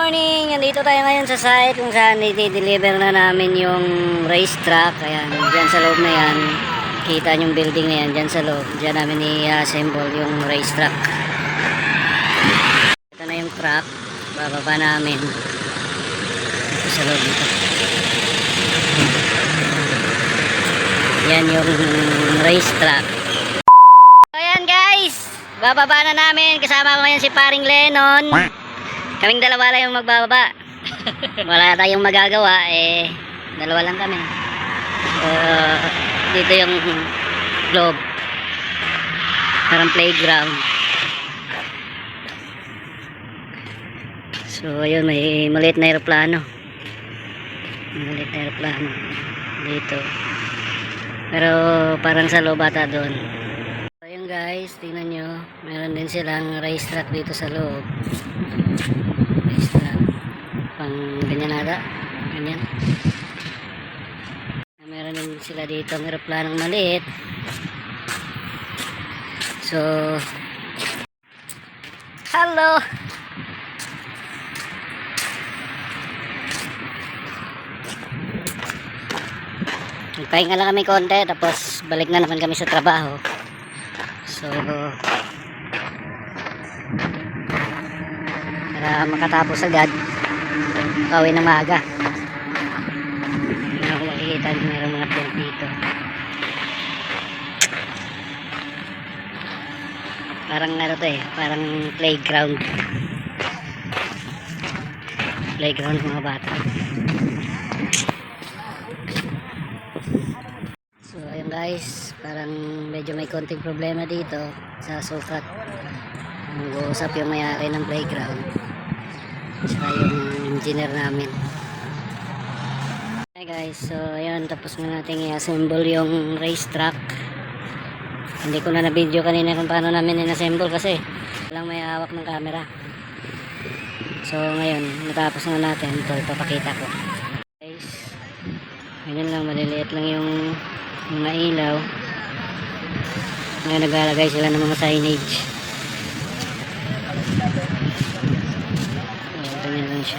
morning! Nandito tayo ngayon sa site kung saan i-deliver na namin yung race truck. Ayan, dyan sa loob na yan. Kita yung building na yan, dyan sa loob. Dyan namin i-assemble yung race truck. Ito na yung truck. Bababa namin. Ito sa loob dito. Yan yung race truck. Ayan guys! Bababa na namin. Kasama ko ngayon si Paring Lennon. Kaming dalawa lang yung magbababa. Wala tayong magagawa, dalawa lang kami. Dito yung globe. Parang playground. So ayun, may maliit na aeroplano. Maliit na aeroplano dito. Pero parang sa loob ata doon. So ayun guys, tingnan nyo. Meron din silang race track dito sa loob. Pang ganyan nada, ganyan. Meron din sila dito ng aeroplanong maliit. So hello, magpahinga lang kami konti tapos balik na naman kami sa trabaho. So para makatapos agad, pauwi na maaga. Kung makikita nyo, meron mga tent dito. Parang ano to parang playground. Playground mga bata. So ayun guys, parang medyo may konting problema dito sa sukat. Mag-uusap yung may-ari ng playground. Saka yung engineer namin. Hey guys, so ayun, tapos na natin i-assemble yung race truck. Hindi ko na na-video kanina kung paano namin in-assemble kasi walang may hawak ng camera. So ngayon, natapos na natin. Ito, ipapakita ko. Guys, ganyan lang, maliliit lang yung mga ilaw. Ngayon naglalagay sila ng mga signage. Siya.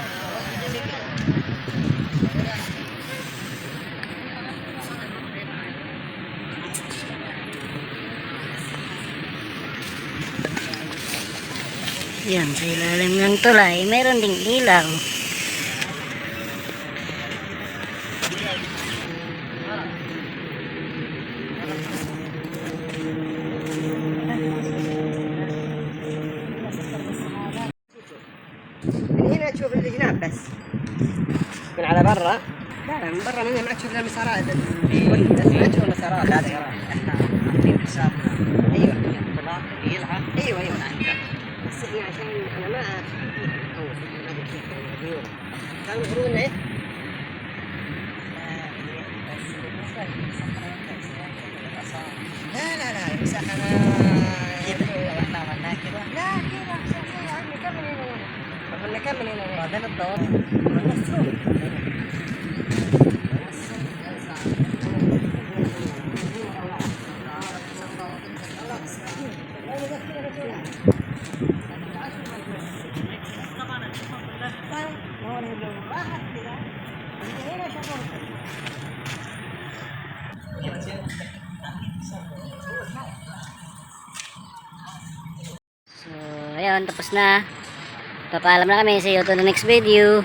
Yan, sa ilalim ng tulay meron ding ilaw. هنا تشوف الجناب بس من على برا. لا من برا من هنا تشوف المسارات. ما تشوف المسارات. لا احنا عاملين حسابنا. ايوه الطلاق يلعب. ايوه بس احنا عشان انا ما اعرف كانوا يقولون ايه لا بس احنا احنا عملناها كده. لا كده عمي كمل هنا. نكمل هنا بعدين الدور So ayun, tapos na. Papaalam na kami. See you to the next video.